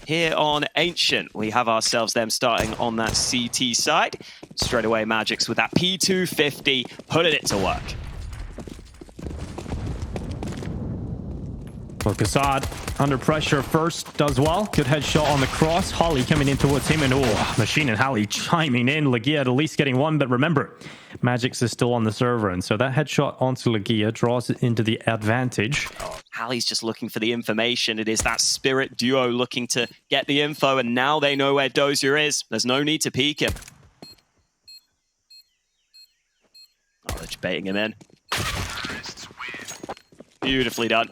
here on Ancient. We have ourselves them starting on that CT side. Straight away, Magic's with that P250, putting it to work. Well, KaZad under pressure first, does well. Good headshot on the cross. Holly coming in towards him, and Machine and Holly chiming in. Legia at least getting one, but remember, Magic's is still on the server, and so that headshot onto Legia draws it into the advantage. Hallie's just looking for the information. It is that Spirit duo looking to get the info, and now they know where Dosia is. There's no need to peek him. Oh, they're just baiting him in. Beautifully done.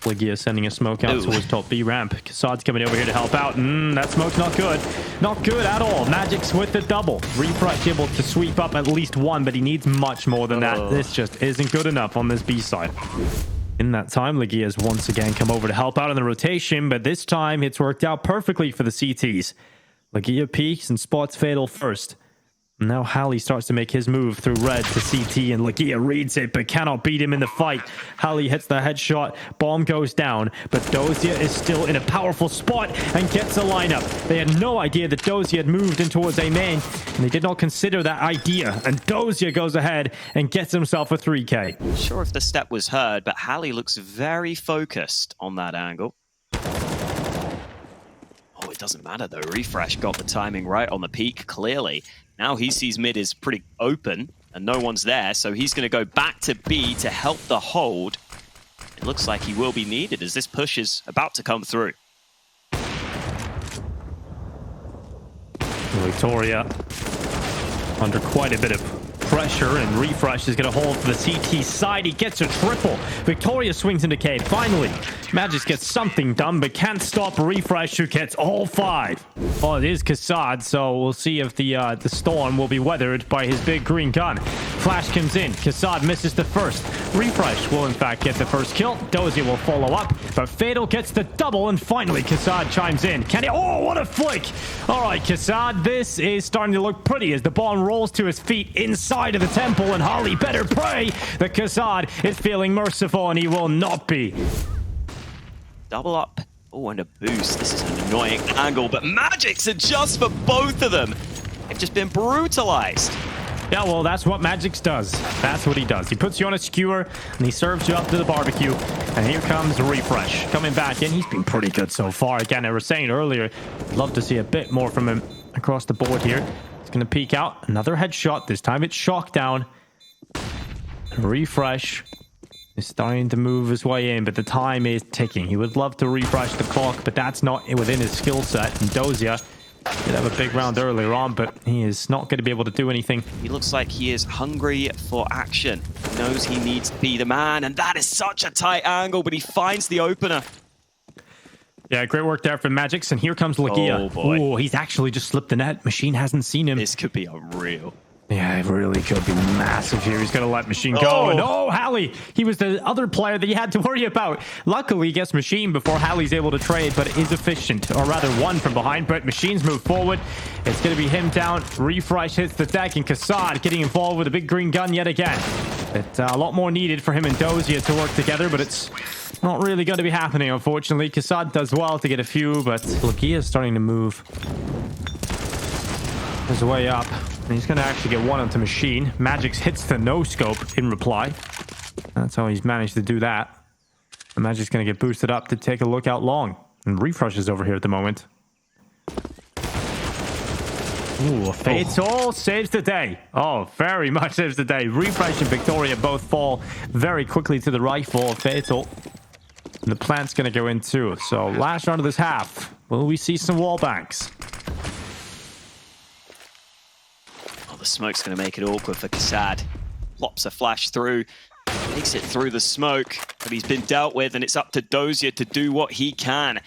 Legia sending a smoke out towards top B ramp. KaZad's coming over here to help out. That smoke's not good. Not good at all. Magic's with the double. Refresh able to sweep up at least one, but he needs much more than that. This just isn't good enough on this B side. In that time, Legia has once again come over to help out in the rotation, but this time it's worked out perfectly for the CTs. Legia peeks and spots Fatal first. Now Hallie starts to make his move through red to CT, and Legia reads it but cannot beat him in the fight. Hallie hits the headshot, bomb goes down, but Dosia is still in a powerful spot and gets a lineup. They had no idea that Dosia had moved in towards A main, and they did not consider that idea, and Dosia goes ahead and gets himself a 3K. Not sure if the step was heard, but Hallie looks very focused on that angle. Oh, it doesn't matter though. Refresh got the timing right on the peak, clearly. Now he sees mid is pretty open and no one's there, so he's going to go back to B to help the hold. It looks like he will be needed as this push is about to come through. Victoria under quite a bit of pressure, and Refresh is going to hold for the CT side. He gets a triple. Victoria swings into cave. Finally, Magis gets something done, but can't stop Refresh, who gets all 5. Oh, it is KaZad, so we'll see if the storm will be weathered by his big green gun. Flash comes in. KaZad misses the first. Refresh will, in fact, get the first kill. Dosia will follow up, but Fatal gets the double, and finally, KaZad chimes in. Can he? Oh, what a flick! All right, KaZad, this is starting to look pretty as the ball rolls to his feet inside of the temple, and Holly better pray that KaZad is feeling merciful, and he will not be. Double up. Oh, and a boost. This is an annoying angle, but Magic's are just for both of them. They've just been brutalized. Yeah, well, that's what Magic's does. That's what he does. He puts you on a skewer, and he serves you up to the barbecue. And here comes Refresh coming back in. He's been pretty good so far. Again, I was saying earlier, I'd love to see a bit more from him across the board here. He's going to peek out. Another headshot. This time it's shock down. Refresh is starting to move his way in, but the time is ticking. He would love to refresh the clock, but that's not within his skill set. And Dosia did have a big round earlier on, but he is not going to be able to do anything. He looks like he is hungry for action. He knows he needs to be the man, and that is such a tight angle, but he finds the opener. Yeah, great work there from Magix, and here comes Legia. Oh, boy. Oh, he's actually just slipped the net. Machine hasn't seen him. This could be unreal. Yeah, it really could be massive here. He's going to let Machine go. And oh, Hallie! He was the other player that he had to worry about. Luckily, he gets Machine before Hallie's able to trade, but it is efficient. Or rather, one from behind. But Machine's moved forward. It's going to be him down. Refresh hits the deck, and KaZad getting involved with a big green gun yet again. It's a lot more needed for him and Dosia to work together, but it's not really going to be happening, unfortunately. KaZad does well to get a few, but Legia is starting to move his way up. And he's going to actually get one onto Machine. Magix hits the no-scope in reply. That's how he's managed to do that. And Magic's going to get boosted up to take a look out long. And Refresh is over here at the moment. Ooh, Fatal saves the day. Oh, very much saves the day. Refresh and Victoria both fall very quickly to the rifle of Fatal. And the plant's going to go in too. So last round of this half, will we see some wall banks? The smoke's going to make it awkward for KaZad. Lops a flash through, makes it through the smoke, but he's been dealt with, and it's up to Dosia to do what he can.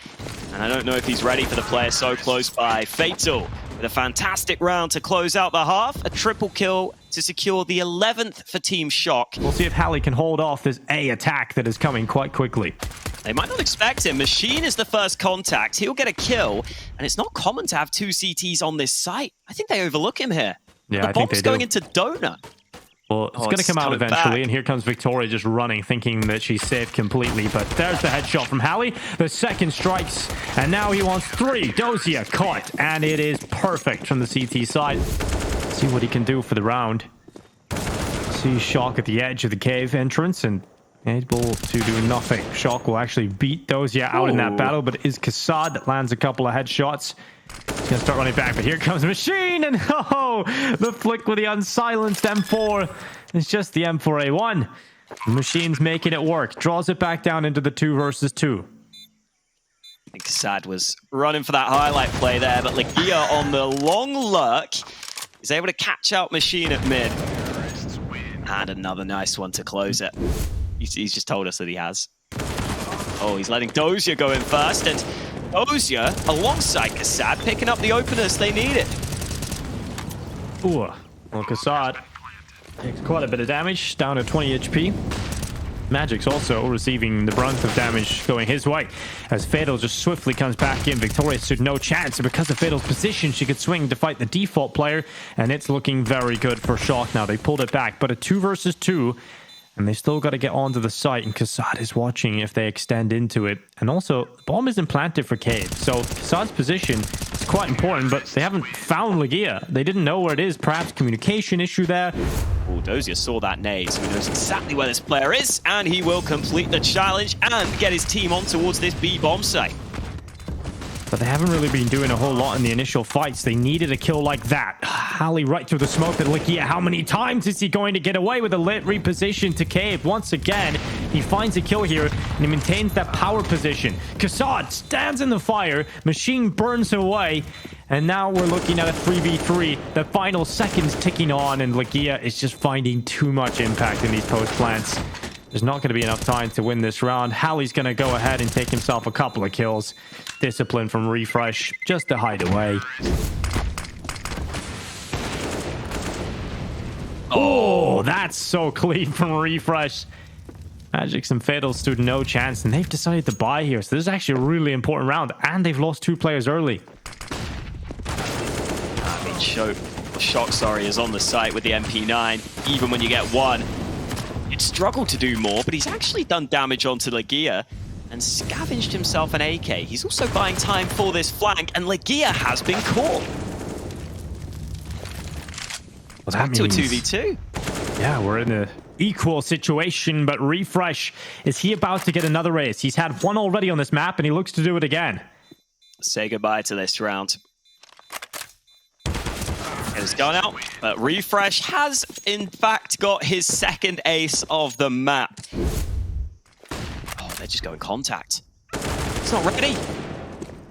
And I don't know if he's ready for the player so close by. Fatal with a fantastic round to close out the half, a triple kill to secure the 11th for Team Shock. We'll see if Hallie can hold off this A attack that is coming quite quickly. They might not expect him. Machine is the first contact. He'll get a kill, and it's not common to have 2 CTs on this site. I think they overlook him here. Yeah, the I think bomb's they going do. into Donut. Well, it's going to come out eventually, and here comes Victoria just running, thinking that she's safe completely. But there's the headshot from Hallie. The second strikes, and now he wants 3. Dosia caught, and it is perfect from the CT side. See what he can do for the round. See Shock at the edge of the cave entrance, and able to do nothing. Shock will actually beat Dosia out in that battle, but it is Kassad that lands a couple of headshots. He's gonna start running back, but here comes Machine, and oh, the flick with the unsilenced M4. It's just the M4A1. Machine's making it work. Draws it back down into the 2 versus 2. I think Kassad was running for that highlight play there, but Legia on the long lurk is able to catch out Machine at mid. And another nice one to close it. He's just told us that he has. Oh, he's letting Dosia go in first, and Dosia, alongside Kassad, picking up the openers they needed. Ooh, well, Kassad takes quite a bit of damage, down to 20 HP. Magic's also receiving the brunt of damage going his way, as Fatal just swiftly comes back in. Victoria stood no chance, and because of Fatal's position, she could swing to fight the default player, and it's looking very good for Shock now. They pulled it back, but a 2 versus 2, and they still got to get onto the site, and Kassad is watching if they extend into it. And also, the bomb isn't planted for Cave, so Kassad's position is quite important, but they haven't found Legia. They didn't know where it is, perhaps communication issue there. Oh, Dosia saw that nade, so he knows exactly where this player is, and he will complete the challenge and get his team on towards this B bomb site. But they haven't really been doing a whole lot in the initial fights. They needed a kill like that. Hallie right through the smoke at Legia. How many times is he going to get away with a lit reposition to Cave? Once again, he finds a kill here, and he maintains that power position. Kassad stands in the fire. Machine burns away. And now we're looking at a 3v3. The final seconds ticking on, and Legia is just finding too much impact in these post plants. There's not going to be enough time to win this round. Hallie's going to go ahead and take himself a couple of kills. Discipline from Refresh just to hide away. Oh, that's so clean from Refresh. Magics and Fatal stood no chance, and they've decided to buy here. So this is actually a really important round, and they've lost 2 players early. I mean, Shock, is on the site with the MP9. Even when you get 1, he'd struggled to do more, but he's actually done damage onto Legia and scavenged himself an AK. He's also buying time for this flank, and Legia has been caught. Well, that means to a 2v2. Yeah, we're in an equal situation, but Refresh, is he about to get another race? He's had 1 already on this map, and he looks to do it again. Say goodbye to this round. It has gone out, but Refresh has, in fact, got his 2nd ace of the map. Oh, they're just going contact. It's not ready.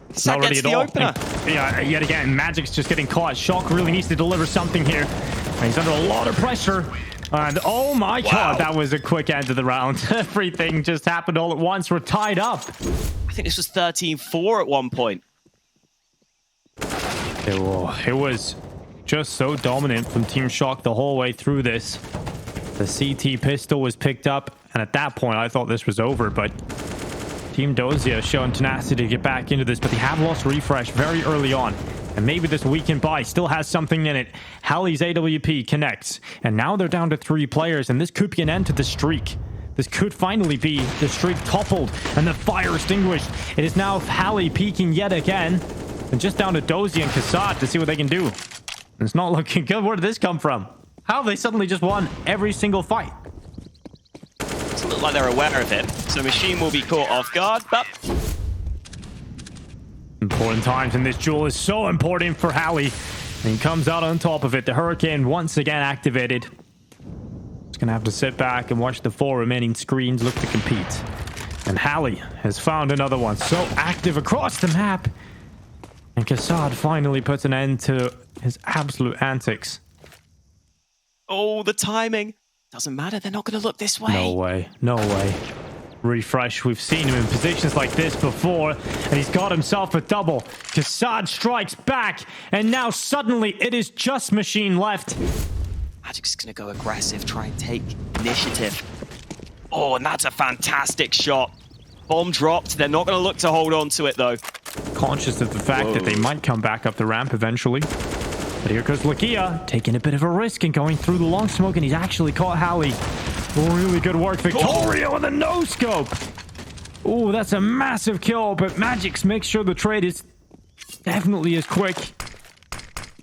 It's not ready at all. Opener. Yeah, yet again, Magic's just getting caught. Shock really needs to deliver something here. And he's under a lot of pressure. And oh my God, that was a quick end to the round. Everything just happened all at once. We're tied up. I think this was 13-4 at one point. It was just so dominant from Team Shock the whole way through this. The CT pistol was picked up, and at that point I thought this was over, but Team Dosia showing tenacity to get back into this, but they have lost Refresh very early on, and maybe this weekend buy still has something in it. Hallie's AWP connects, and now they're down to 3 players, and this could be an end to the streak. This could finally be the streak toppled and the fire extinguished. It is now Hallie peeking yet again, and just down to Dosia and Kassad to see what they can do. It's not looking good. Where did this come from? How have they suddenly just won every single fight? Doesn't look like they're aware of it, so Machine will be caught off guard, but... Important times, and this duel is so important for Hallie. And he comes out on top of it. The Hurricane once again activated. He's going to have to sit back and watch the 4 remaining screens look to compete. And Hallie has found another one. So active across the map. And Kassad finally puts an end to his absolute antics. Oh, the timing. Doesn't matter. They're not going to look this way. No way. No way. Refresh. We've seen him in positions like this before, and he's got himself a double. Kassad strikes back, and now suddenly it is just Machine left. Magic's going to go aggressive, try and take initiative. Oh, and that's a fantastic shot. Bomb dropped. They're not going to look to hold on to it, though. Conscious of the fact that they might come back up the ramp eventually. But here goes Lakia, taking a bit of a risk and going through the long smoke, and he's actually caught Hallie. Really good work. Victoria with a no-scope. Oh, that's a massive kill, but Magix makes sure the trade is definitely as quick.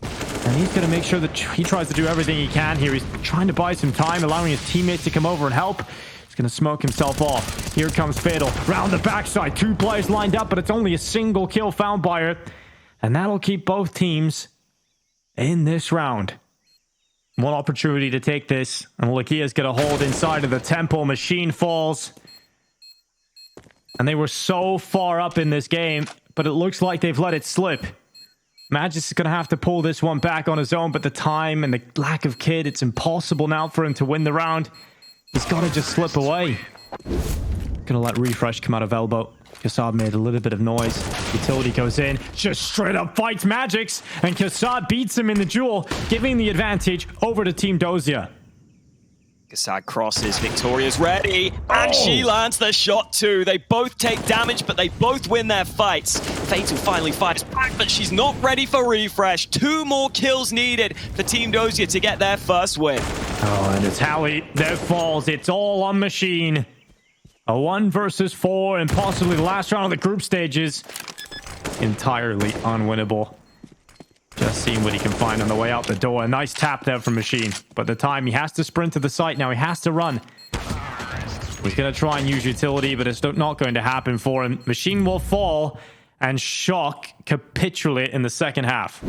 And he's going to make sure that he tries to do everything he can here. He's trying to buy some time, allowing his teammates to come over and help. He's going to smoke himself off. Here comes Fatal. Round the backside. 2 players lined up, but it's only a single kill found by her. And that'll keep both teams in this round. One opportunity to take this. And Lakia's going to hold inside of the temple. Machine falls. And they were so far up in this game, but it looks like they've let it slip. Magix is going to have to pull this one back on his own, but the time and the lack of kid, it's impossible now for him to win the round. He's got to just slip away. Going to let Refresh come out of elbow. Kassad made a little bit of noise. Utility goes in, just straight up fights Magix, and Kassad beats him in the duel, giving the advantage over to Team Dosia. Kassad crosses, Victoria's ready, and she lands the shot too. They both take damage, but they both win their fights. Fatal finally fights back, but she's not ready for Refresh. 2 more kills needed for Team Dosia to get their first win. Oh, and it's Hallie that falls. It's all on Machine. A 1 versus 4, and possibly the last round of the group stages. Entirely unwinnable. Just seeing what he can find on the way out the door. A nice tap there from Machine. But the time, he has to sprint to the site now. He has to run. He's going to try and use utility, but it's not going to happen for him. Machine will fall, and Shock capitulate in the second half.